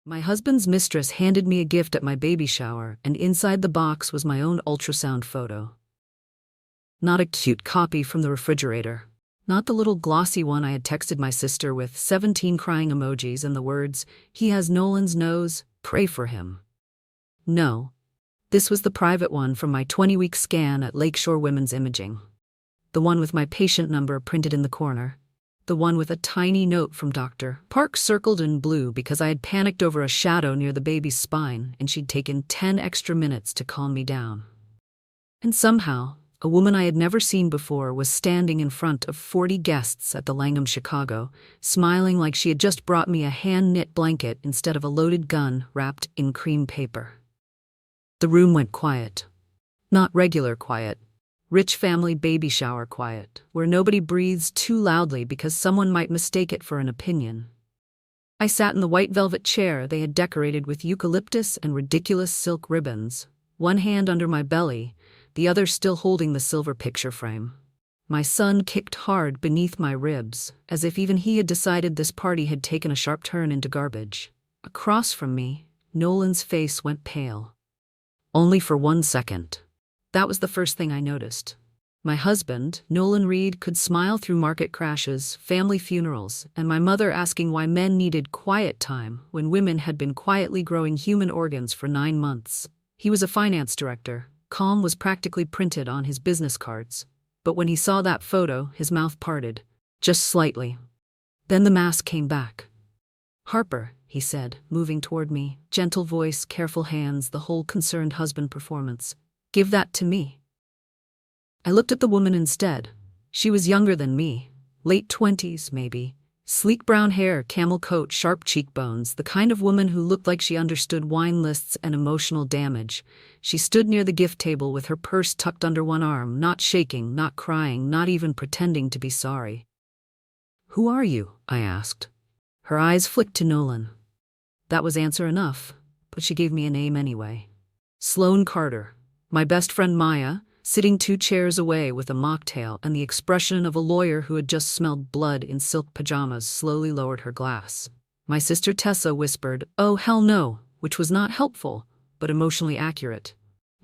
My husband's mistress handed me a gift at my baby shower, and inside the box was my own ultrasound photo. Not a cute copy from the refrigerator. Not the little glossy one I had texted my sister with 17 crying emojis and the words, "He has Nolan's nose, pray for him." No. This was the private one from my 20-week scan at Lakeshore Women's Imaging. The one with my patient number printed in the corner. The one with a tiny note from Dr. Park circled in blue because I had panicked over a shadow near the baby's spine and she'd taken 10 extra minutes to calm me down. And somehow, a woman I had never seen before was standing in front of 40 guests at the Langham Chicago, smiling like she had just brought me a hand-knit blanket instead of a loaded gun wrapped in cream paper. The room went quiet. Not regular quiet. Rich family baby shower quiet, where nobody breathes too loudly because someone might mistake it for an opinion. I sat in the white velvet chair they had decorated with eucalyptus and ridiculous silk ribbons, one hand under my belly, the other still holding the silver picture frame. My son kicked hard beneath my ribs, as if even he had decided this party had taken a sharp turn into garbage. Across from me, Nolan's face went pale. Only for 1 second. That was the first thing I noticed. My husband, Nolan Reed, could smile through market crashes, family funerals, and my mother asking why men needed quiet time when women had been quietly growing human organs for 9 months. He was a finance director. Calm was practically printed on his business cards. But when he saw that photo, his mouth parted, just slightly. Then the mask came back. "Harper," he said, moving toward me, gentle voice, careful hands, the whole concerned husband performance. "Give that to me." I looked at the woman instead. She was younger than me, late 20s maybe. Sleek brown hair, camel coat, sharp cheekbones, the kind of woman who looked like she understood wine lists and emotional damage. She stood near the gift table with her purse tucked under one arm, not shaking, not crying, not even pretending to be sorry. "Who are you?" I asked. Her eyes flicked to Nolan. That was answer enough, but she gave me a name anyway. Sloane Carter. My best friend Maya, sitting 2 chairs away with a mocktail and the expression of a lawyer who had just smelled blood in silk pajamas, slowly lowered her glass. My sister Tessa whispered, "Oh, hell no," which was not helpful, but emotionally accurate.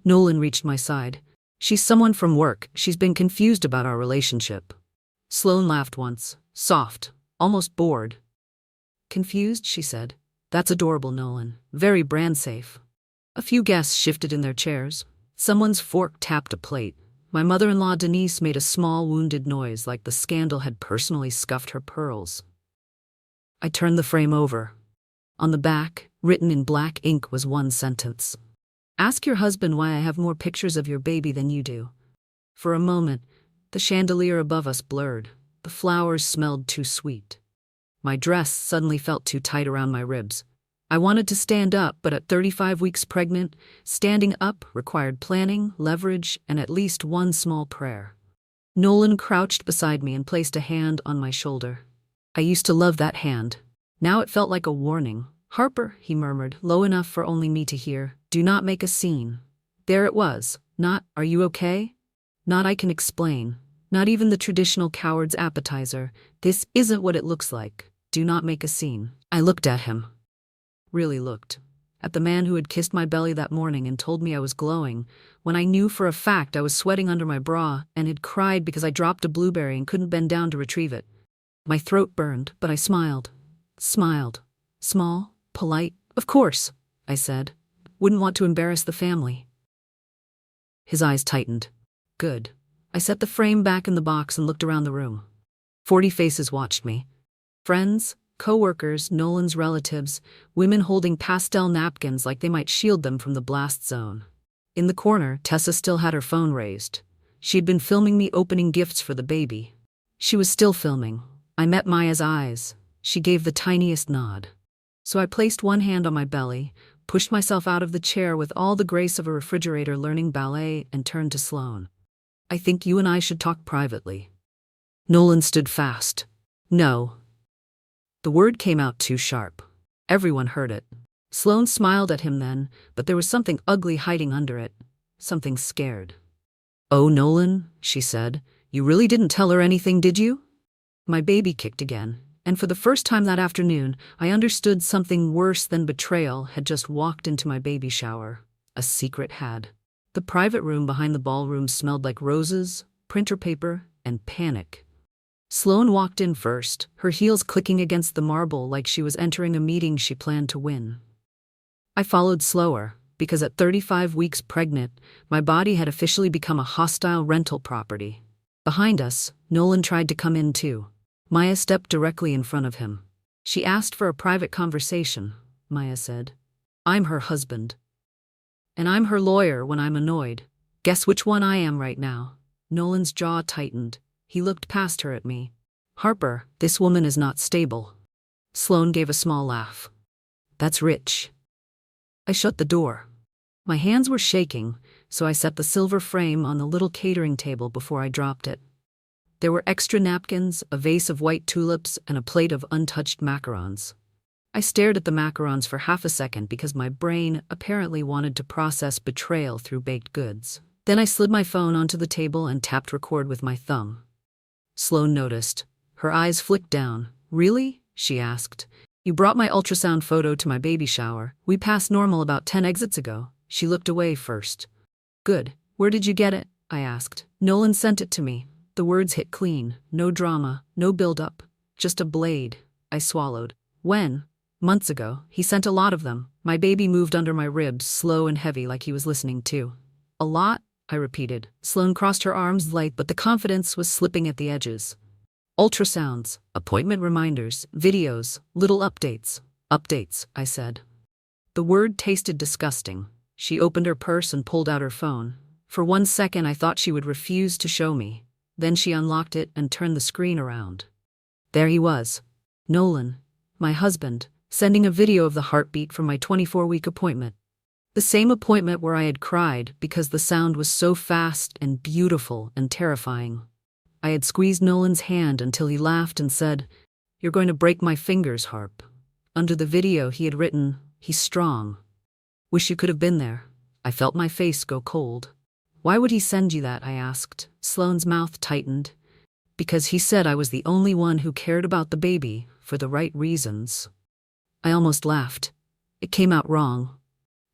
Nolan reached my side. "She's someone from work. She's been confused about our relationship." Sloane laughed once, soft, almost bored. "Confused?" she said. "That's adorable, Nolan. Very brand safe." A few guests shifted in their chairs. Someone's fork tapped a plate. My mother-in-law Denise made a small wounded noise like the scandal had personally scuffed her pearls. I turned the frame over. On the back, written in black ink, was one sentence. "Ask your husband why I have more pictures of your baby than you do." For a moment, the chandelier above us blurred. The flowers smelled too sweet. My dress suddenly felt too tight around my ribs. I wanted to stand up, but at 35 weeks pregnant, standing up required planning, leverage, and at least one small prayer. Nolan crouched beside me and placed a hand on my shoulder. I used to love that hand. Now it felt like a warning. "Harper," he murmured, low enough for only me to hear, "do not make a scene." There it was. Not, "Are you okay?" Not, "I can explain." Not even the traditional coward's appetizer. "This isn't what it looks like. Do not make a scene." I looked at him. Really looked. At the man who had kissed my belly that morning and told me I was glowing, when I knew for a fact I was sweating under my bra and had cried because I dropped a blueberry and couldn't bend down to retrieve it. My throat burned, but I smiled. Smiled. Small, polite. "Of course," I said. "Wouldn't want to embarrass the family." His eyes tightened. "Good." I set the frame back in the box and looked around the room. 40 faces watched me. Friends, co-workers, Nolan's relatives, women holding pastel napkins like they might shield them from the blast zone. In the corner, Tessa still had her phone raised. She'd been filming me opening gifts for the baby. She was still filming. I met Maya's eyes. She gave the tiniest nod. So I placed one hand on my belly, pushed myself out of the chair with all the grace of a refrigerator learning ballet, and turned to Sloane. "I think you and I should talk privately." Nolan stood fast. "No." The word came out too sharp. Everyone heard it. Sloane smiled at him then, but there was something ugly hiding under it. Something scared. "Oh, Nolan," she said, "you really didn't tell her anything, did you?" My baby kicked again. And for the first time that afternoon, I understood something worse than betrayal had just walked into my baby shower. A secret had. The private room behind the ballroom smelled like roses, printer paper, and panic. Sloane walked in first, her heels clicking against the marble like she was entering a meeting she planned to win. I followed slower, because at 35 weeks pregnant, my body had officially become a hostile rental property. Behind us, Nolan tried to come in too. Maya stepped directly in front of him. She asked for a private conversation, Maya said. I'm her husband. And I'm her lawyer when I'm annoyed. Guess which one I am right now? Nolan's jaw tightened. He looked past her at me. Harper, this woman is not stable. Sloane gave a small laugh. That's rich. I shut the door. My hands were shaking, so I set the silver frame on the little catering table before I dropped it. There were extra napkins, a vase of white tulips, and a plate of untouched macarons. I stared at the macarons for half a second because my brain apparently wanted to process betrayal through baked goods. Then I slid my phone onto the table and tapped record with my thumb. Sloane noticed. Her eyes flicked down. Really? She asked. You brought my ultrasound photo to my baby shower. We passed normal about 10 exits ago. She looked away first. Good. Where did you get it? I asked. Nolan sent it to me. The words hit clean. No drama, no build-up. Just a blade. I swallowed. When? Months ago. He sent a lot of them. My baby moved under my ribs, slow and heavy like he was listening too. A lot? I repeated. Sloane crossed her arms light, but the confidence was slipping at the edges. Ultrasounds, appointment reminders, videos, little updates. Updates, I said. The word tasted disgusting. She opened her purse and pulled out her phone. For 1 second I thought she would refuse to show me. Then she unlocked it and turned the screen around. There he was. Nolan, my husband, sending a video of the heartbeat from my 24-week appointment. The same appointment where I had cried because the sound was so fast and beautiful and terrifying. I had squeezed Nolan's hand until he laughed and said, You're going to break my fingers, Harp. Under the video he had written, He's strong. Wish you could have been there. I felt my face go cold. Why would he send you that? I asked. Sloane's mouth tightened. Because he said I was the only one who cared about the baby for the right reasons. I almost laughed. It came out wrong.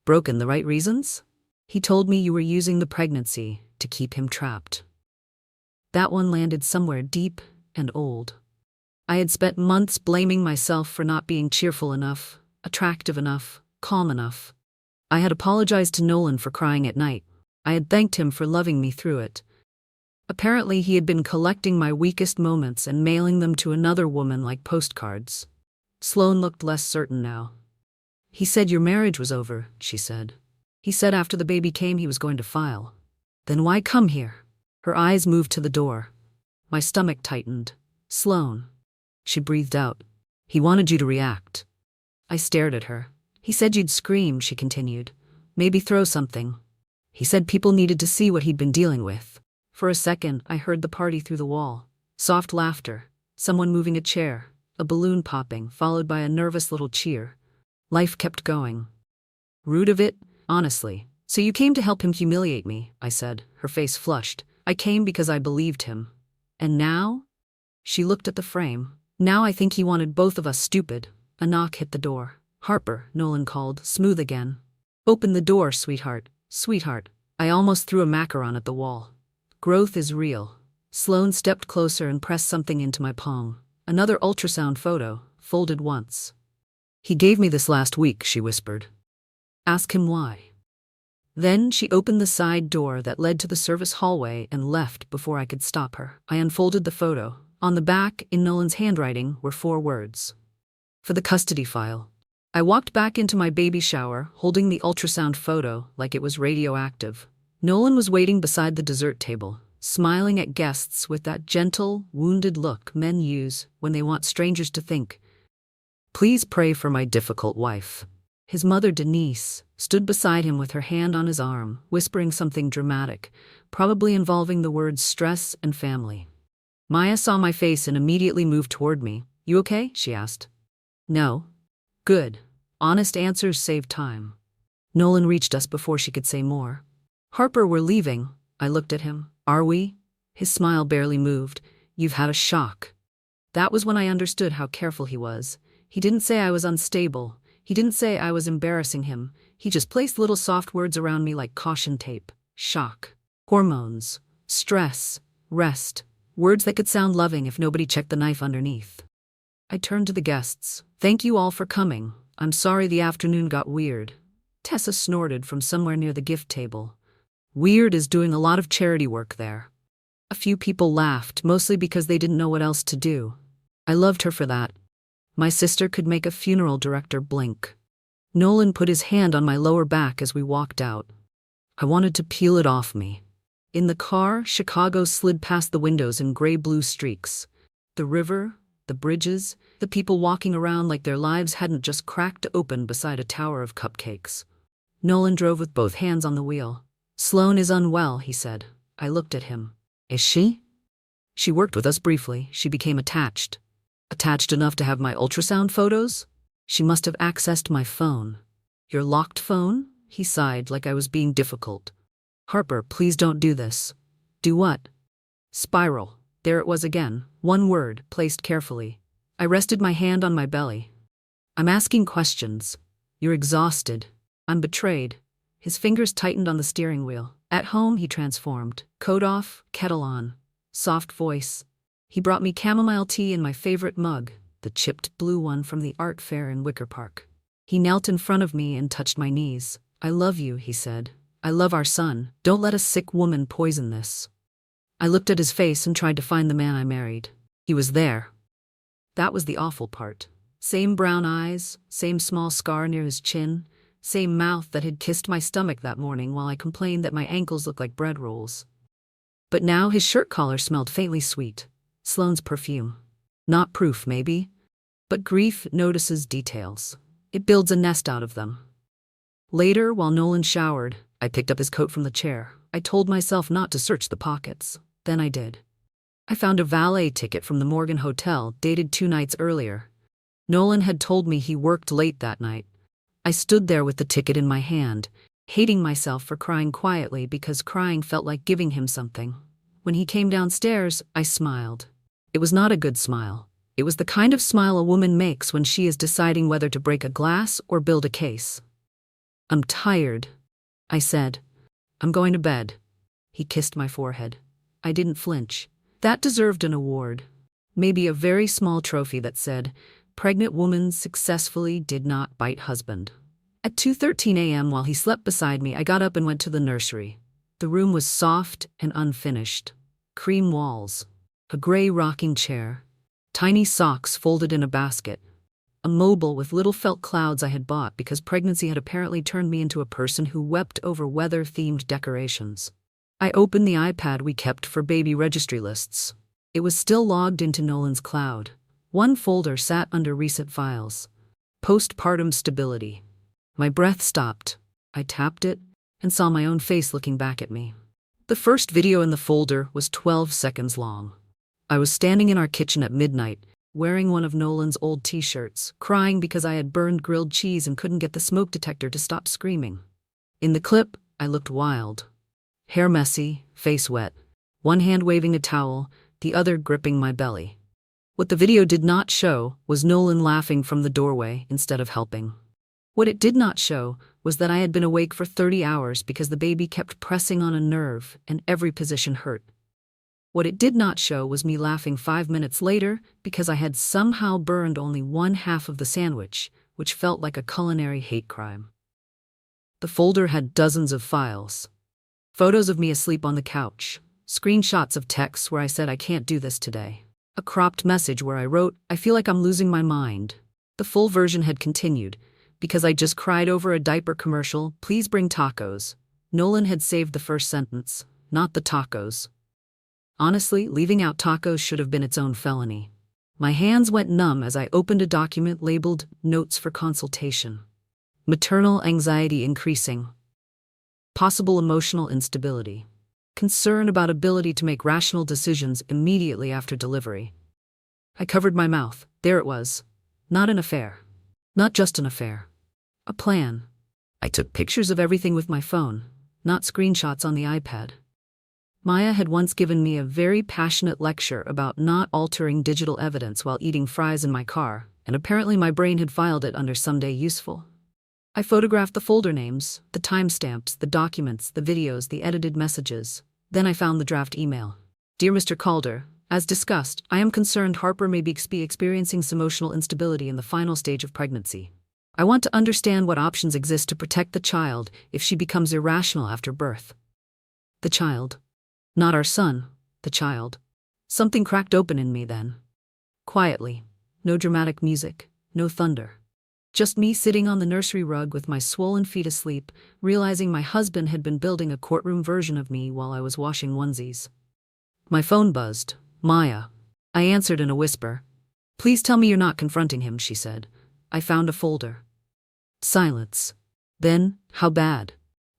Broken the right reasons? He told me you were using the pregnancy to keep him trapped. That one landed somewhere deep and old. I had spent months blaming myself for not being cheerful enough, attractive enough, calm enough. I had apologized to Nolan for crying at night. I had thanked him for loving me through it. Apparently he had been collecting my weakest moments and mailing them to another woman like postcards. Sloane looked less certain now. He said your marriage was over, she said. He said after the baby came he was going to file. Then why come here? Her eyes moved to the door. My stomach tightened. Sloane. She breathed out. He wanted you to react. I stared at her. He said you'd scream, she continued. Maybe throw something. He said people needed to see what he'd been dealing with. For a second, I heard the party through the wall. Soft laughter. Someone moving a chair. A balloon popping, followed by a nervous little cheer. Life kept going. Rude of it, honestly. So you came to help him humiliate me, I said, her face flushed. I came because I believed him. And now? She looked at the frame. Now I think he wanted both of us stupid. A knock hit the door. Harper, Nolan called, smooth again. Open the door, sweetheart. Sweetheart. I almost threw a macaron at the wall. Growth is real. Sloane stepped closer and pressed something into my palm. Another ultrasound photo, folded once. He gave me this last week, she whispered. Ask him why. Then she opened the side door that led to the service hallway and left before I could stop her. I unfolded the photo. On the back, in Nolan's handwriting, were 4 words. For the custody file. I walked back into my baby shower, holding the ultrasound photo like it was radioactive. Nolan was waiting beside the dessert table, smiling at guests with that gentle, wounded look men use when they want strangers to think, Please pray for my difficult wife. His mother, Denise, stood beside him with her hand on his arm, whispering something dramatic, probably involving the words stress and family. Maya saw my face and immediately moved toward me. You okay? She asked. No. Good. Honest answers save time. Nolan reached us before she could say more. Harper, we're leaving. I looked at him. Are we? His smile barely moved. You've had a shock. That was when I understood how careful he was. He didn't say I was unstable. He didn't say I was embarrassing him. He just placed little soft words around me like caution tape, shock, hormones, stress, rest, words that could sound loving if nobody checked the knife underneath. I turned to the guests. Thank you all for coming. I'm sorry the afternoon got weird. Tessa snorted from somewhere near the gift table. Weird is doing a lot of charity work there. A few people laughed, mostly because they didn't know what else to do. I loved her for that. My sister could make a funeral director blink. Nolan put his hand on my lower back as we walked out. I wanted to peel it off me. In the car, Chicago slid past the windows in gray-blue streaks. The river, the bridges, the people walking around like their lives hadn't just cracked open beside a tower of cupcakes. Nolan drove with both hands on the wheel. Sloane is unwell, he said. I looked at him. Is she? She worked with us briefly. She became attached. Attached enough to have my ultrasound photos? She must have accessed my phone. Your locked phone? He sighed like I was being difficult. Harper, please don't do this. Do what? Spiral. There it was again, one word, placed carefully. I rested my hand on my belly. I'm asking questions. You're exhausted. I'm betrayed. His fingers tightened on the steering wheel. At home, he transformed. Coat off, kettle on. Soft voice. He brought me chamomile tea in my favorite mug, the chipped blue one from the art fair in Wicker Park. He knelt in front of me and touched my knees. I love you, he said. I love our son. Don't let a sick woman poison this. I looked at his face and tried to find the man I married. He was there. That was the awful part. Same brown eyes, same small scar near his chin, same mouth that had kissed my stomach that morning while I complained that my ankles looked like bread rolls. But now his shirt collar smelled faintly sweet. Sloane's perfume. Not proof, maybe. But grief notices details. It builds a nest out of them. Later, while Nolan showered, I picked up his coat from the chair. I told myself not to search the pockets. Then I did. I found a valet ticket from the Morgan Hotel, dated 2 nights earlier. Nolan had told me he worked late that night. I stood there with the ticket in my hand, hating myself for crying quietly because crying felt like giving him something. When he came downstairs, I smiled. It was not a good smile. It was the kind of smile a woman makes when she is deciding whether to break a glass or build a case. I'm tired, I said. I'm going to bed. He kissed my forehead. I didn't flinch. That deserved an award. Maybe a very small trophy that said, Pregnant woman successfully did not bite husband. At 2:13 a.m. while he slept beside me, I got up and went to the nursery. The room was soft and unfinished. Cream walls. A gray rocking chair. Tiny socks folded in a basket. A mobile with little felt clouds I had bought because pregnancy had apparently turned me into a person who wept over weather-themed decorations. I opened the iPad we kept for baby registry lists. It was still logged into Nolan's cloud. One folder sat under recent files. Postpartum stability. My breath stopped. I tapped it and saw my own face looking back at me. The first video in the folder was 12 seconds long. I was standing in our kitchen at midnight, wearing one of Nolan's old t-shirts, crying because I had burned grilled cheese and couldn't get the smoke detector to stop screaming. In the clip, I looked wild. Hair messy, face wet, one hand waving a towel, the other gripping my belly. What the video did not show was Nolan laughing from the doorway instead of helping. What it did not show was that I had been awake for 30 hours because the baby kept pressing on a nerve and every position hurt. What it did not show was me laughing 5 minutes later because I had somehow burned only one half of the sandwich, which felt like a culinary hate crime. The folder had dozens of files. Photos of me asleep on the couch. Screenshots of texts where I said I can't do this today. A cropped message where I wrote, I feel like I'm losing my mind. The full version had continued. Because I just cried over a diaper commercial, please bring tacos. Nolan had saved the first sentence, not the tacos. Honestly, leaving out tacos should have been its own felony. My hands went numb as I opened a document labeled Notes for Consultation. Maternal anxiety increasing. Possible emotional instability. Concern about ability to make rational decisions immediately after delivery. I covered my mouth. There it was. Not an affair. Not just an affair. A plan. I took pictures of everything with my phone, not screenshots on the iPad. Maya had once given me a very passionate lecture about not altering digital evidence while eating fries in my car, and apparently my brain had filed it under someday useful. I photographed the folder names, the timestamps, the documents, the videos, the edited messages. Then I found the draft email. Dear Mr. Calder, as discussed, I am concerned Harper may be experiencing some emotional instability in the final stage of pregnancy. I want to understand what options exist to protect the child if she becomes irrational after birth. The child. Not our son, the child. Something cracked open in me then. Quietly. No dramatic music, no thunder. Just me sitting on the nursery rug with my swollen feet asleep, realizing my husband had been building a courtroom version of me while I was washing onesies. My phone buzzed. Maya. I answered in a whisper. Please tell me you're not confronting him, she said. I found a folder. Silence. Then, how bad?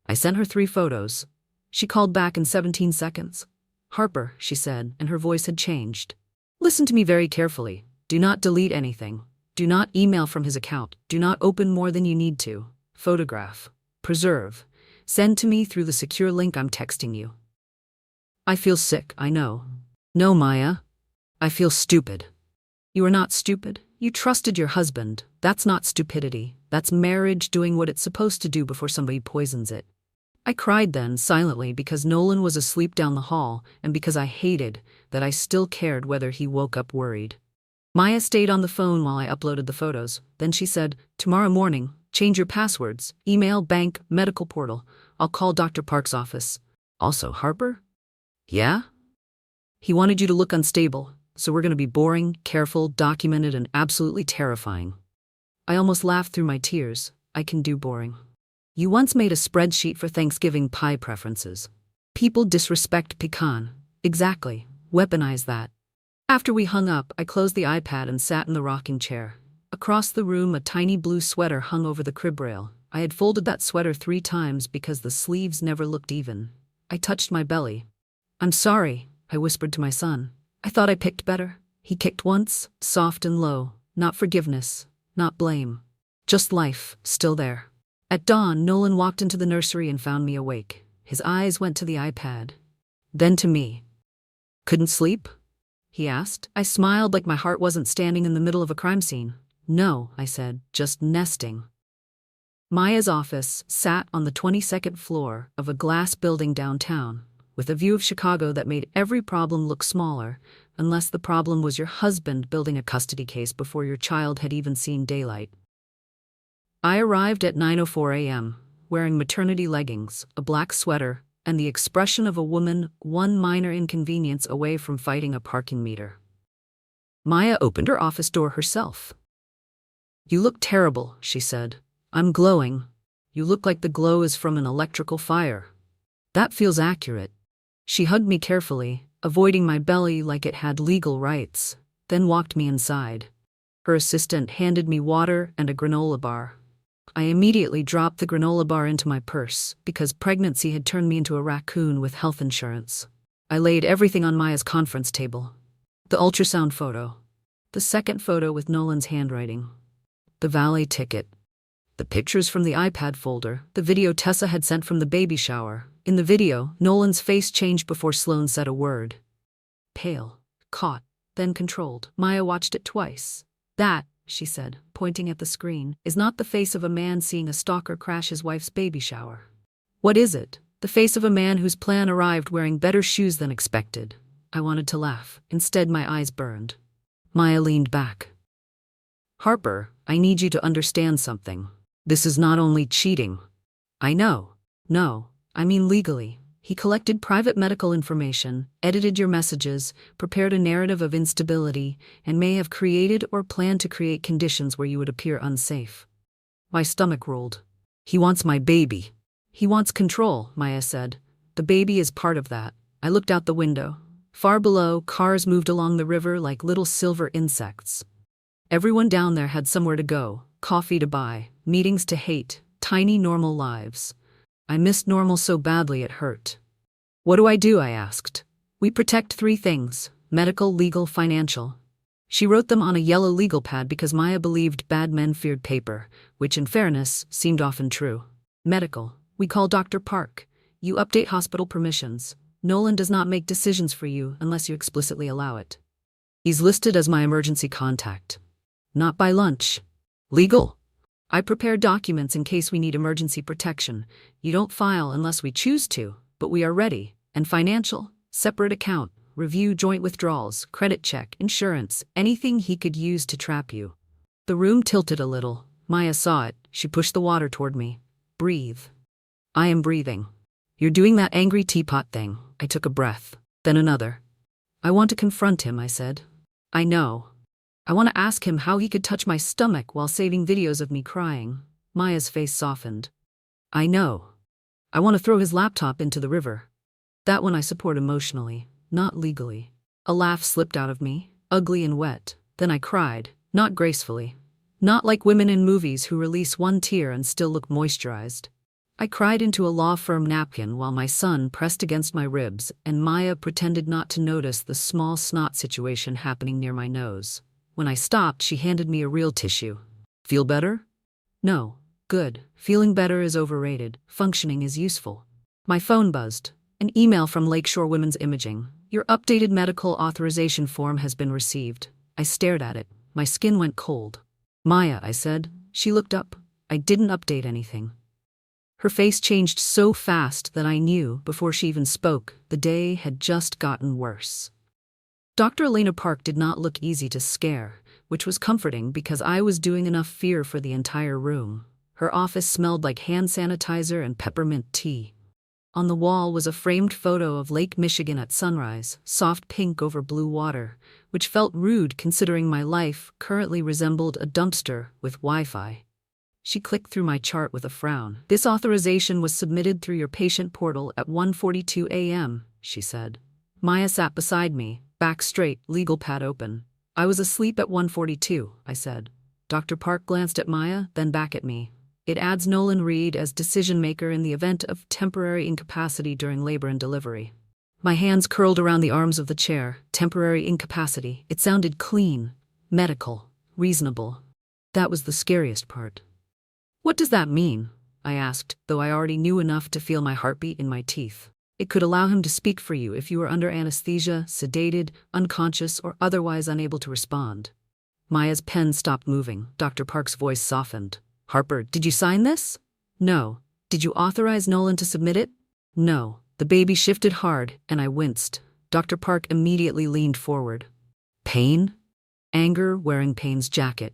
I sent her 3 photos. She called back in 17 seconds. Harper, she said, and her voice had changed. Listen to me very carefully. Do not delete anything. Do not email from his account. Do not open more than you need to. Photograph. Preserve. Send to me through the secure link I'm texting you. I feel sick, I know. No, Maya. I feel stupid. You are not stupid. You trusted your husband. That's not stupidity. That's marriage doing what it's supposed to do before somebody poisons it. I cried then, silently, because Nolan was asleep down the hall, and because I hated that I still cared whether he woke up worried. Maya stayed on the phone while I uploaded the photos. Then she said, tomorrow morning, change your passwords, email, bank, medical portal. I'll call Dr. Park's office. Also, Harper? Yeah? He wanted you to look unstable, so we're going to be boring, careful, documented, and absolutely terrifying. I almost laughed through my tears. I can do boring. You once made a spreadsheet for Thanksgiving pie preferences. People disrespect pecan. Exactly. Weaponize that. After we hung up, I closed the iPad and sat in the rocking chair. Across the room, a tiny blue sweater hung over the crib rail. I had folded that sweater 3 times because the sleeves never looked even. I touched my belly. I'm sorry, I whispered to my son. I thought I picked better. He kicked once, soft and low. Not forgiveness, not blame. Just life, still there. At dawn, Nolan walked into the nursery and found me awake. His eyes went to the iPad. Then to me. Couldn't sleep? He asked. I smiled like my heart wasn't standing in the middle of a crime scene. No, I said, just nesting. Maya's office sat on the 22nd floor of a glass building downtown, with a view of Chicago that made every problem look smaller, unless the problem was your husband building a custody case before your child had even seen daylight. I arrived at 9:04 a.m., wearing maternity leggings, a black sweater, and the expression of a woman 1 minor inconvenience away from fighting a parking meter. Maya opened her office door herself. You look terrible, she said. I'm glowing. You look like the glow is from an electrical fire. That feels accurate. She hugged me carefully, avoiding my belly like it had legal rights, then walked me inside. Her assistant handed me water and a granola bar. I immediately dropped the granola bar into my purse because pregnancy had turned me into a raccoon with health insurance. I laid everything on Maya's conference table. The ultrasound photo. The second photo with Nolan's handwriting. The valet ticket. The pictures from the iPad folder. The video Tessa had sent from the baby shower. In the video, Nolan's face changed before Sloane said a word. Pale. Caught. Then controlled. Maya watched it twice. That, she said, pointing at the screen, is not the face of a man seeing a stalker crash his wife's baby shower. What is it? The face of a man whose plan arrived wearing better shoes than expected. I wanted to laugh. Instead, my eyes burned. Maya leaned back. Harper, I need you to understand something. This is not only cheating. I know. No, I mean legally. He collected private medical information, edited your messages, prepared a narrative of instability, and may have created or planned to create conditions where you would appear unsafe. My stomach rolled. He wants my baby. He wants control, Maya said. The baby is part of that. I looked out the window. Far below, cars moved along the river like little silver insects. Everyone down there had somewhere to go, coffee to buy, meetings to hate, tiny normal lives. I missed normal so badly it hurt. What do? I asked. We protect 3 things: medical, legal, financial. She wrote them on a yellow legal pad because Maya believed bad men feared paper, which in fairness seemed often true. Medical. We call Dr. Park. You update hospital permissions. Nolan does not make decisions for you unless you explicitly allow it. He's listed as my emergency contact. Not by lunch. Legal. I prepare documents in case we need emergency protection. You don't file unless we choose to, but we are ready. And financial, separate account, review joint withdrawals, credit check, insurance, anything he could use to trap you. The room tilted a little. Maya saw it. She pushed the water toward me. Breathe. I am breathing. You're doing that angry teapot thing. I took a breath, then another. I want to confront him, I said. I know. I want to ask him how he could touch my stomach while saving videos of me crying. Maya's face softened. I know. I want to throw his laptop into the river. That one I support emotionally, not legally. A laugh slipped out of me, ugly and wet. Then I cried, not gracefully. Not like women in movies who release one tear and still look moisturized. I cried into a law firm napkin while my son pressed against my ribs and Maya pretended not to notice the small snot situation happening near my nose. When I stopped, she handed me a real tissue. Feel better? No. Good. Feeling better is overrated. Functioning is useful. My phone buzzed. An email from Lakeshore Women's Imaging. Your updated medical authorization form has been received. I stared at it. My skin went cold. Maya, I said. She looked up. I didn't update anything. Her face changed so fast that I knew, before she even spoke, the day had just gotten worse. Dr. Elena Park did not look easy to scare, which was comforting because I was doing enough fear for the entire room. Her office smelled like hand sanitizer and peppermint tea. On the wall was a framed photo of Lake Michigan at sunrise, soft pink over blue water, which felt rude considering my life currently resembled a dumpster with Wi-Fi. She clicked through my chart with a frown. This authorization was submitted through your patient portal at 1:42 a.m., she said. Maya sat beside me, back straight, legal pad open. I was asleep at 1:42, I said. Dr. Park glanced at Maya, then back at me. It adds Nolan Reed as decision-maker in the event of temporary incapacity during labor and delivery. My hands curled around the arms of the chair. Temporary incapacity. It sounded clean, medical, reasonable. That was the scariest part. What does that mean? I asked, though I already knew enough to feel my heartbeat in my teeth. It could allow him to speak for you if you were under anesthesia, sedated, unconscious, or otherwise unable to respond. Maya's pen stopped moving. Dr. Park's voice softened. Harper, did you sign this? No. Did you authorize Nolan to submit it? No. The baby shifted hard, and I winced. Dr. Park immediately leaned forward. Pain? Anger wearing pain's jacket,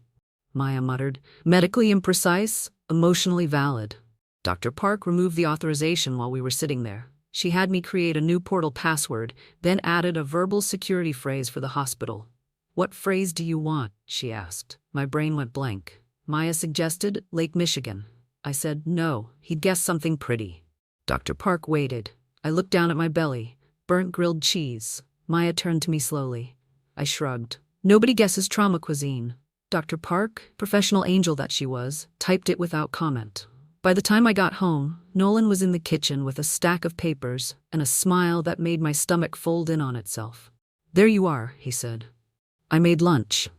Maya muttered. Medically imprecise, emotionally valid. Dr. Park removed the authorization while we were sitting there. She had me create a new portal password, then added a verbal security phrase for the hospital. What phrase do you want? She asked. My brain went blank. Maya suggested Lake Michigan. I said no, he'd guess something pretty. Dr. Park waited. I looked down at my belly. Burnt grilled cheese. Maya turned to me slowly. I shrugged. Nobody guesses trauma cuisine. Dr. Park, professional angel that she was, typed it without comment. By the time I got home, Nolan was in the kitchen with a stack of papers and a smile that made my stomach fold in on itself. There you are, he said. I made lunch.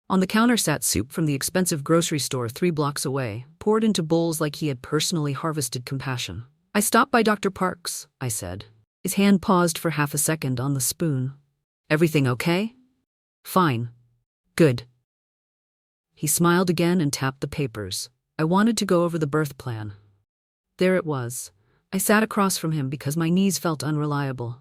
On the counter sat soup from the expensive grocery store 3 blocks away, poured into bowls like he had personally harvested compassion. I stopped by Dr. Park's, I said. His hand paused for half a second on the spoon. Everything okay? Fine. Good. He smiled again and tapped the papers. I wanted to go over the birth plan. There it was. I sat across from him because my knees felt unreliable.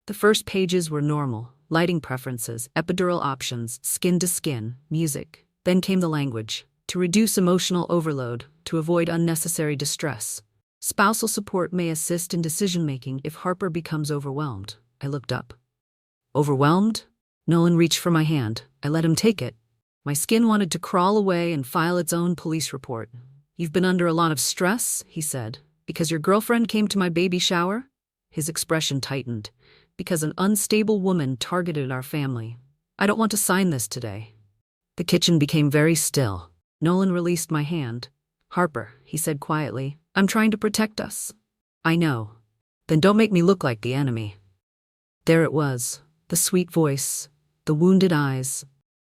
The first pages were normal. Lighting preferences, epidural options, skin-to-skin, music. Then came the language. To reduce emotional overload, to avoid unnecessary distress. Spousal support may assist in decision-making if Harper becomes overwhelmed. I looked up. Overwhelmed? Nolan reached for my hand. I let him take it. My skin wanted to crawl away and file its own police report. You've been under a lot of stress, he said. Because your girlfriend came to my baby shower? His expression tightened. Because an unstable woman targeted our family. I don't want to sign this today. The kitchen became very still. Nolan released my hand. Harper, he said quietly, I'm trying to protect us. I know. Then don't make me look like the enemy. There it was, the sweet voice, the wounded eyes,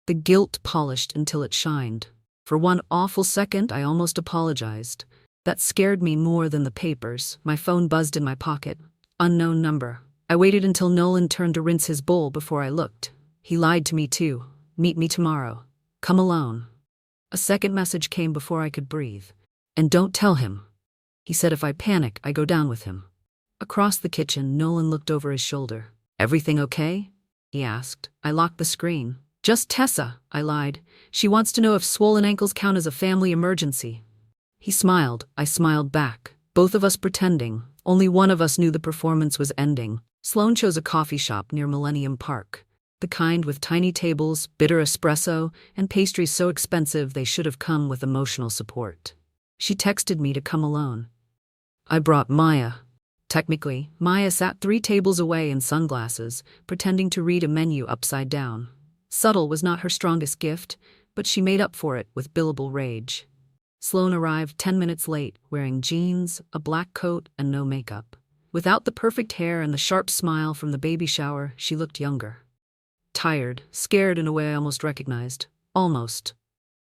the guilt polished until it shined. For one awful second, I almost apologized. That scared me more than the papers. My phone buzzed in my pocket. Unknown number. I waited until Nolan turned to rinse his bowl before I looked. He lied to me too. Meet me tomorrow. Come alone. A second message came before I could breathe. And don't tell him. He said if I panic, I go down with him. Across the kitchen, Nolan looked over his shoulder. Everything okay? He asked. I locked the screen. Just Tessa, I lied. She wants to know if swollen ankles count as a family emergency. He smiled. I smiled back. Both of us pretending. Only one of us knew the performance was ending. Sloan chose a coffee shop near Millennium Park. The kind with tiny tables, bitter espresso, and pastries so expensive they should have come with emotional support. She texted me to come alone. I brought Maya. Technically, Maya sat 3 tables away in sunglasses, pretending to read a menu upside down. Subtle was not her strongest gift, but she made up for it with billable rage. Sloan arrived 10 minutes late, wearing jeans, a black coat, and no makeup. Without the perfect hair and the sharp smile from the baby shower, she looked younger. Tired, scared in a way I almost recognized. Almost.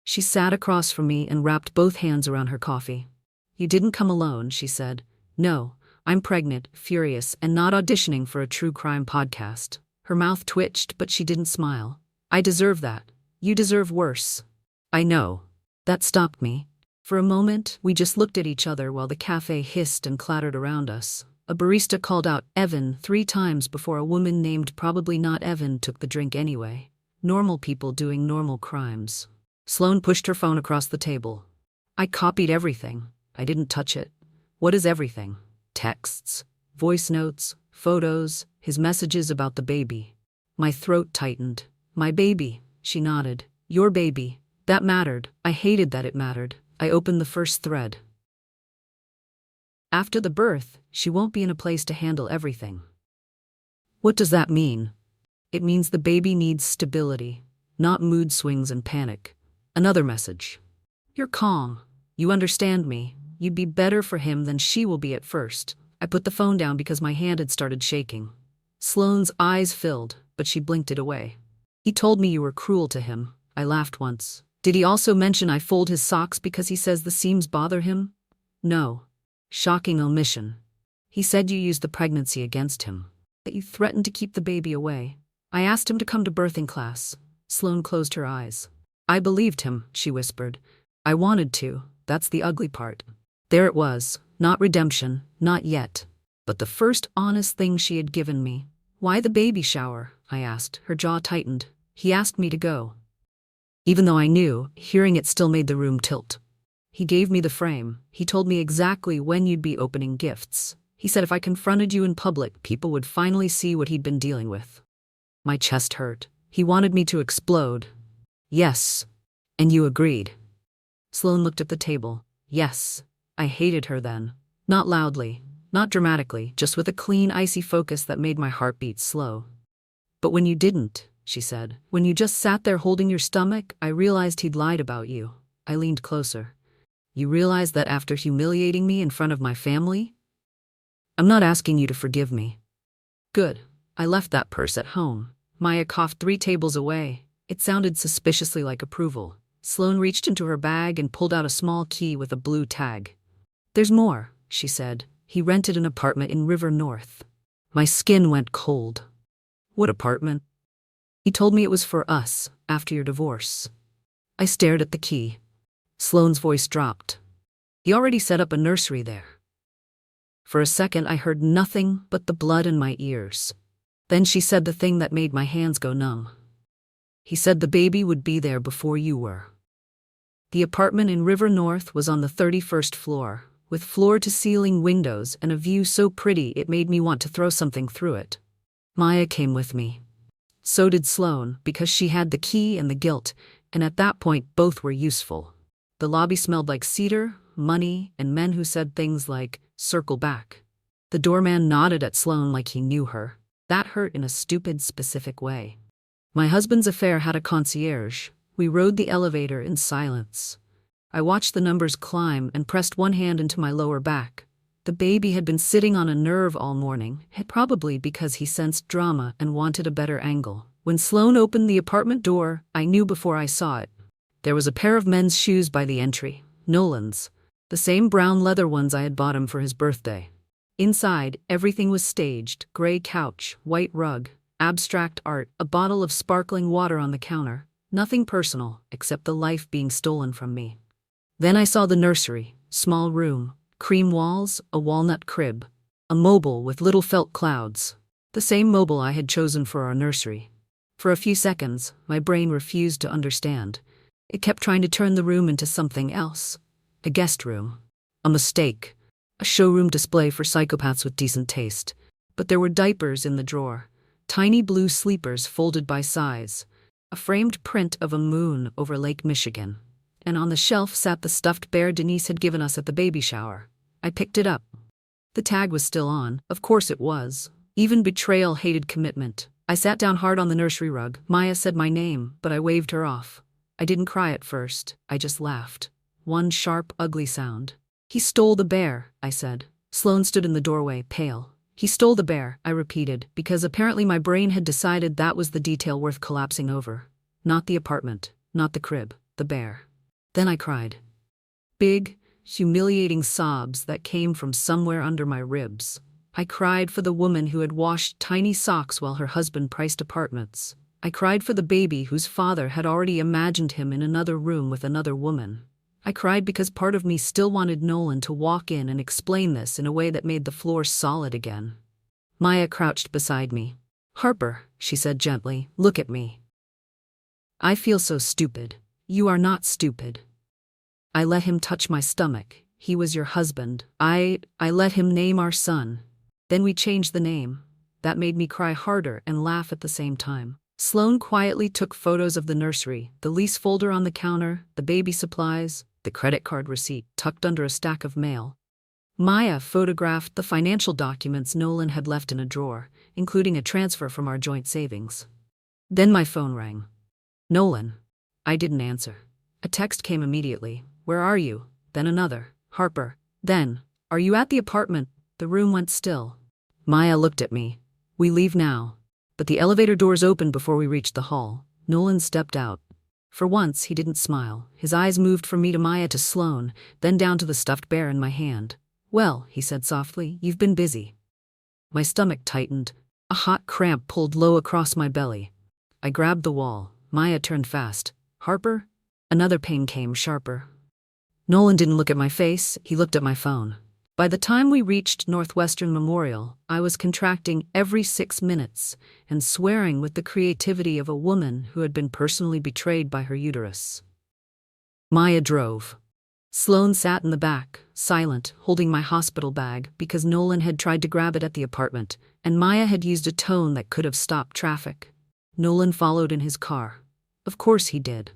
She sat across from me and wrapped both hands around her coffee. You didn't come alone, she said. No, I'm pregnant, furious, and not auditioning for a true crime podcast. Her mouth twitched, but she didn't smile. I deserve that. You deserve worse. I know. That stopped me. For a moment, we just looked at each other while the cafe hissed and clattered around us. A barista called out Evan 3 times before a woman named probably not Evan took the drink anyway. Normal people doing normal crimes. Sloan pushed her phone across the table. I copied everything. I didn't touch it. What is everything? Texts, voice notes, photos, his messages about the baby. My throat tightened. My baby, she nodded. Your baby. That mattered. I hated that it mattered. I opened the first thread. After the birth, she won't be in a place to handle everything. What does that mean? It means the baby needs stability, not mood swings and panic. Another message. You're calm. You understand me. You'd be better for him than she will be at first. I put the phone down because my hand had started shaking. Sloane's eyes filled, but she blinked it away. He told me you were cruel to him. I laughed once. Did he also mention I fold his socks because he says the seams bother him? No. Shocking omission. He said you used the pregnancy against him, that you threatened to keep the baby away. I asked him to come to birthing class. Sloan closed her eyes. I believed him, she whispered. I wanted to. That's the ugly part. There it was. Not redemption, not yet. But the first honest thing she had given me. Why the baby shower? I asked. Her jaw tightened. He asked me to go. Even though I knew, hearing it still made the room tilt. He gave me the frame. He told me exactly when you'd be opening gifts. He said if I confronted you in public, people would finally see what he'd been dealing with. My chest hurt. He wanted me to explode. Yes. And you agreed. Sloan looked at the table. Yes. I hated her then. Not loudly, not dramatically, just with a clean, icy focus that made my heartbeat slow. But when you didn't, she said, when you just sat there holding your stomach, I realized he'd lied about you. I leaned closer. You realized that after humiliating me in front of my family? I'm not asking you to forgive me. Good. I left that purse at home. Maya coughed 3 tables away. It sounded suspiciously like approval. Sloan reached into her bag and pulled out a small key with a blue tag. There's more, she said. He rented an apartment in River North. My skin went cold. What apartment? He told me it was for us, after your divorce. I stared at the key. Sloane's voice dropped. He already set up a nursery there. For a second I heard nothing but the blood in my ears. Then she said the thing that made my hands go numb. He said the baby would be there before you were. The apartment in River North was on the 31st floor, with floor-to-ceiling windows and a view so pretty it made me want to throw something through it. Maya came with me. So did Sloan, because she had the key and the guilt, and at that point both were useful. The lobby smelled like cedar, money, and men who said things like, circle back. The doorman nodded at Sloan like he knew her. That hurt in a stupid, specific way. My husband's affair had a concierge. We rode the elevator in silence. I watched the numbers climb and pressed one hand into my lower back. The baby had been sitting on a nerve all morning, probably because he sensed drama and wanted a better angle. When Sloan opened the apartment door, I knew before I saw it. There was a pair of men's shoes by the entry, Nolan's, the same brown leather ones I had bought him for his birthday. Inside, everything was staged: gray couch, white rug, abstract art, a bottle of sparkling water on the counter. Nothing personal, except the life being stolen from me. Then I saw the nursery: small room, cream walls, a walnut crib, a mobile with little felt clouds. The same mobile I had chosen for our nursery. For a few seconds, my brain refused to understand. It kept trying to turn the room into something else. A guest room. A mistake. A showroom display for psychopaths with decent taste. But there were diapers in the drawer. Tiny blue sleepers folded by size. A framed print of a moon over Lake Michigan. And on the shelf sat the stuffed bear Denise had given us at the baby shower. I picked it up. The tag was still on. Of course it was. Even Betrayal hated commitment. I sat down hard on the nursery rug. Maya said my name, but I waved her off. I didn't cry at first. I just laughed. One sharp, ugly sound. "He stole the bear," I said. Sloane stood in the doorway, pale. "He stole the bear," I repeated, because apparently my brain had decided that was the detail worth collapsing over. Not the apartment, not the crib, the bear. Then I cried. Big, humiliating sobs that came from somewhere under my ribs. I cried for the woman who had washed tiny socks while her husband priced apartments. I cried for the baby whose father had already imagined him in another room with another woman. I cried because part of me still wanted Nolan to walk in and explain this in a way that made the floor solid again. Maya crouched beside me. "Harper," she said gently, "look at me. I feel so stupid. You are not stupid." I let him touch my stomach. "He was your husband. I let him name our son. Then we changed the name." That made me cry harder and laugh at the same time. Sloane quietly took photos of the nursery, the lease folder on the counter, the baby supplies, the credit card receipt tucked under a stack of mail. Maya photographed the financial documents Nolan had left in a drawer, including a transfer from our joint savings. Then my phone rang. "Nolan." I didn't answer. A text came immediately. "Where are you?" Then another. "Harper." Then, "Are you at the apartment?" The room went still. Maya looked at me. "We leave now." But the elevator doors opened before we reached the hall. Nolan stepped out. For once, he didn't smile. His eyes moved from me to Maya to Sloane, then down to the stuffed bear in my hand. "Well," he said softly, "you've been busy." My stomach tightened. A hot cramp pulled low across my belly. I grabbed the wall. Maya turned fast. "Harper?" Another pain came, sharper. Nolan didn't look at my face, he looked at my phone. By the time we reached Northwestern Memorial, I was contracting every 6 minutes and swearing with the creativity of a woman who had been personally betrayed by her uterus. Maya drove. Sloane sat in the back, silent, holding my hospital bag because Nolan had tried to grab it at the apartment, and Maya had used a tone that could have stopped traffic. Nolan followed in his car. Of course he did.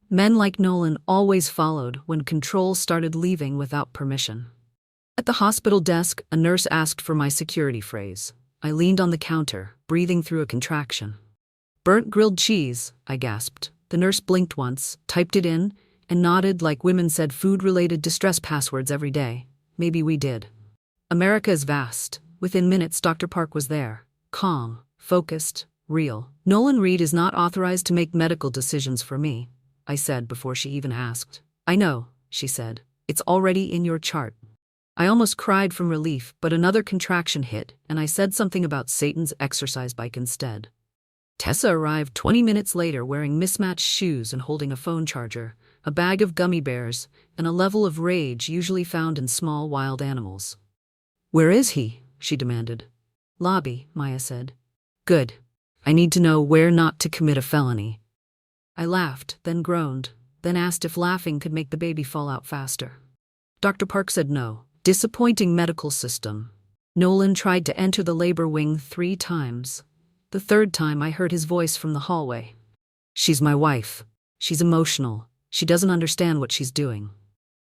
Men like Nolan always followed when control started leaving without permission. At the hospital desk, a nurse asked for my security phrase. I leaned on the counter, breathing through a contraction. "Burnt grilled cheese," I gasped. The nurse blinked once, typed it in, and nodded like women said food-related distress passwords every day. Maybe we did. America is vast. Within minutes, Dr. Park was there. Calm, focused, real. "Nolan Reed is not authorized to make medical decisions for me," I said before she even asked. "I know," she said. "It's already in your chart." I almost cried from relief, but another contraction hit, and I said something about Satan's exercise bike instead. Tessa arrived 20 minutes later wearing mismatched shoes and holding a phone charger, a bag of gummy bears, and a level of rage usually found in small wild animals. "Where is he?" she demanded. "Lobby," Maya said. "Good. I need to know where not to commit a felony." I laughed, then groaned, then asked if laughing could make the baby fall out faster. Dr. Park said no. Disappointing medical system. Nolan tried to enter the labor wing 3 times. The 3rd time I heard his voice from the hallway. "She's my wife. She's emotional. She doesn't understand what she's doing."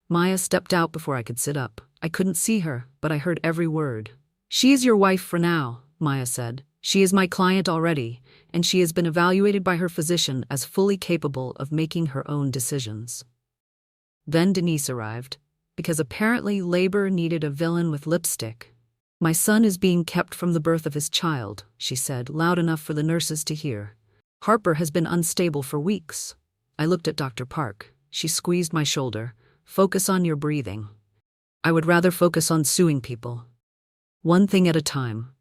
Maya stepped out before I could sit up. I couldn't see her, but I heard every word. "She is your wife for now," Maya said. "She is my client already, and she has been evaluated by her physician as fully capable of making her own decisions." Then Denise arrived, because apparently labor needed a villain with lipstick. "My son is being kept from the birth of his child," she said, loud enough for the nurses to hear. "Harper has been unstable for weeks." I looked at Dr. Park. She squeezed my shoulder. "Focus on your breathing." "I would rather focus on suing people." One thing at a time.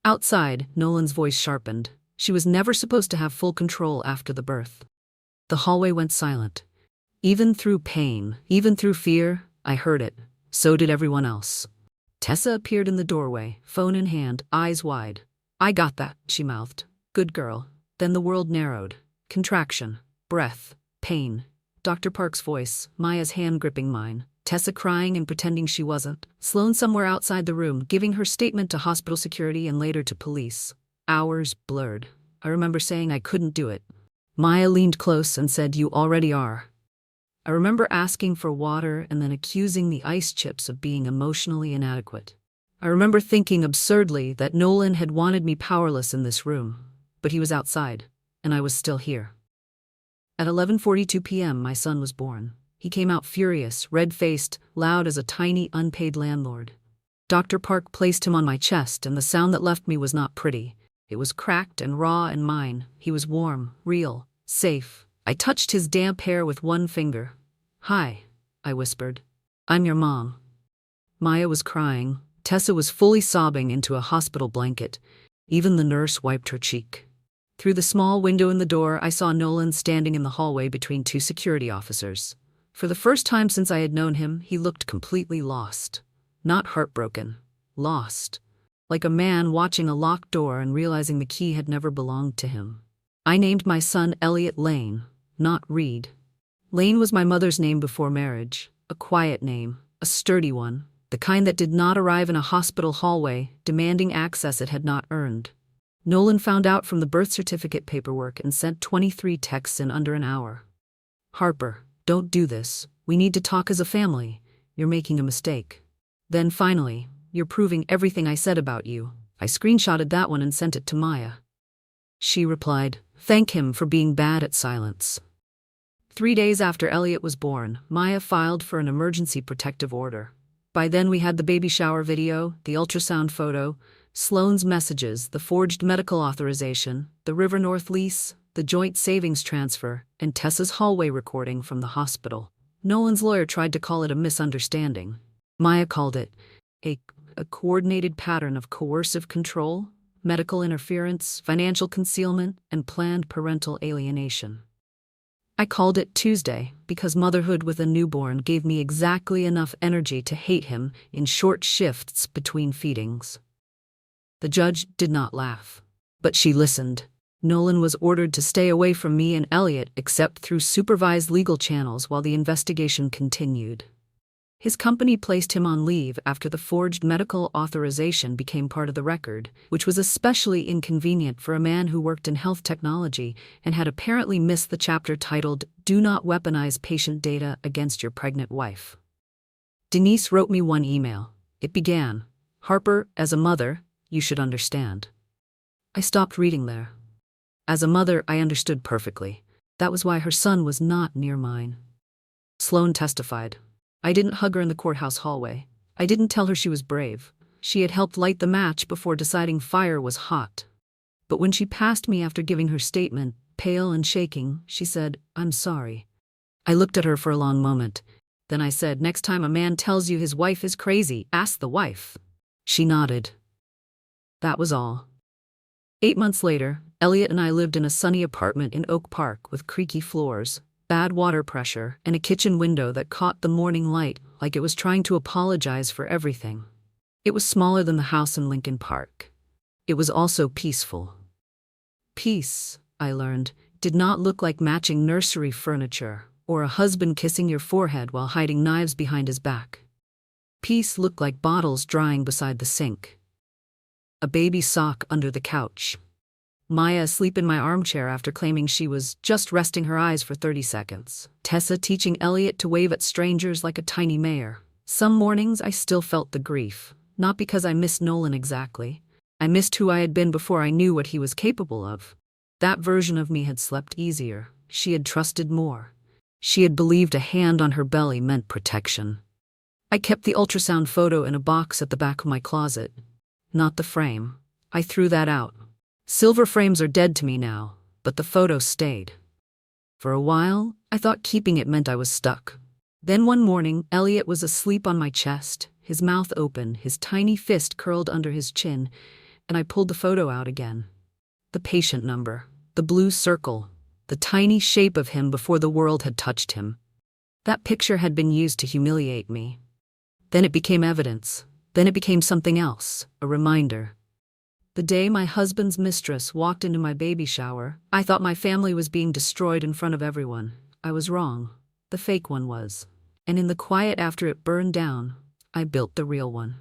Outside, Nolan's voice sharpened. She was never supposed to have full control after the birth. The hallway went silent. Even through pain, even through fear, I heard it. So did everyone else. Tessa appeared in the doorway, phone in hand, eyes wide. "I got that," she mouthed. "Good girl." Then the world narrowed. Contraction, breath, pain. Dr. Park's voice, Maya's hand gripping mine. Tessa crying and pretending she wasn't. Sloane somewhere outside the room, giving her statement to hospital security and later to police. Hours blurred. I remember saying I couldn't do it. Maya leaned close and said, "You already are." I remember asking for water and then accusing the ice chips of being emotionally inadequate. I remember thinking absurdly that Nolan had wanted me powerless in this room, but he was outside, and I was still here. At 11:42 p.m., my son was born. He came out furious, red-faced, loud as a tiny, unpaid landlord. Dr. Park placed him on my chest, and the sound that left me was not pretty. It was cracked and raw and mine. He was warm, real, safe. I touched his damp hair with one finger. "Hi," I whispered. "I'm your mom." Maya was crying. Tessa was fully sobbing into a hospital blanket. Even the nurse wiped her cheek. Through the small window in the door, I saw Nolan standing in the hallway between two security officers. For the first time since I had known him, he looked completely lost. Not heartbroken. Lost. Like a man watching a locked door and realizing the key had never belonged to him. I named my son Elliot Lane, not Reed. Lane was my mother's name before marriage. A quiet name, a sturdy one, the kind that did not arrive in a hospital hallway, demanding access it had not earned. Nolan found out from the birth certificate paperwork and sent 23 texts in under an hour. "Harper, don't do this. We need to talk as a family. You're making a mistake." Then finally, "You're proving everything I said about you." I screenshotted that one and sent it to Maya. She replied, "Thank him for being bad at silence." 3 days after Elliot was born, Maya filed for an emergency protective order. By then we had the baby shower video, the ultrasound photo, Sloane's messages, the forged medical authorization, the River North lease, the joint savings transfer, and Tessa's hallway recording from the hospital. Nolan's lawyer tried to call it a misunderstanding. Maya called it a coordinated pattern of coercive control, medical interference, financial concealment, and planned parental alienation. I called it Tuesday because motherhood with a newborn gave me exactly enough energy to hate him in short shifts between feedings. The judge did not laugh, but she listened. Nolan was ordered to stay away from me and Elliot except through supervised legal channels while the investigation continued. His company placed him on leave after the forged medical authorization became part of the record, which was especially inconvenient for a man who worked in health technology and had apparently missed the chapter titled, "Do Not Weaponize Patient Data Against Your Pregnant Wife." Denise wrote me one email. It began, "Harper, as a mother, you should understand." I stopped reading there. As a mother, I understood perfectly. That was why her son was not near mine. Sloane testified. I didn't hug her in the courthouse hallway. I didn't tell her she was brave. She had helped light the match before deciding fire was hot. But when she passed me after giving her statement, pale and shaking, she said, "I'm sorry." I looked at her for a long moment. Then I said, "Next time a man tells you his wife is crazy, ask the wife." She nodded. That was all. 8 months later, Elliot and I lived in a sunny apartment in Oak Park with creaky floors, bad water pressure, and a kitchen window that caught the morning light like it was trying to apologize for everything. It was smaller than the house in Lincoln Park. It was also peaceful. Peace, I learned, did not look like matching nursery furniture or a husband kissing your forehead while hiding knives behind his back. Peace looked like bottles drying beside the sink. A baby sock under the couch. Maya asleep in my armchair after claiming she was just resting her eyes for 30 seconds. Tessa teaching Elliot to wave at strangers like a tiny mayor. Some mornings I still felt the grief, not because I missed Nolan exactly. I missed who I had been before I knew what he was capable of. That version of me had slept easier. She had trusted more. She had believed a hand on her belly meant protection. I kept the ultrasound photo in a box at the back of my closet. Not the frame. I threw that out. Silver frames are dead to me now, but the photo stayed. For a while, I thought keeping it meant I was stuck. Then one morning, Elliot was asleep on my chest, his mouth open, his tiny fist curled under his chin, and I pulled the photo out again. The patient number, the blue circle, the tiny shape of him before the world had touched him. That picture had been used to humiliate me. Then it became evidence. Then it became something else, a reminder. The day my husband's mistress walked into my baby shower, I thought my family was being destroyed in front of everyone. I was wrong. The fake one was. And in the quiet after it burned down, I built the real one.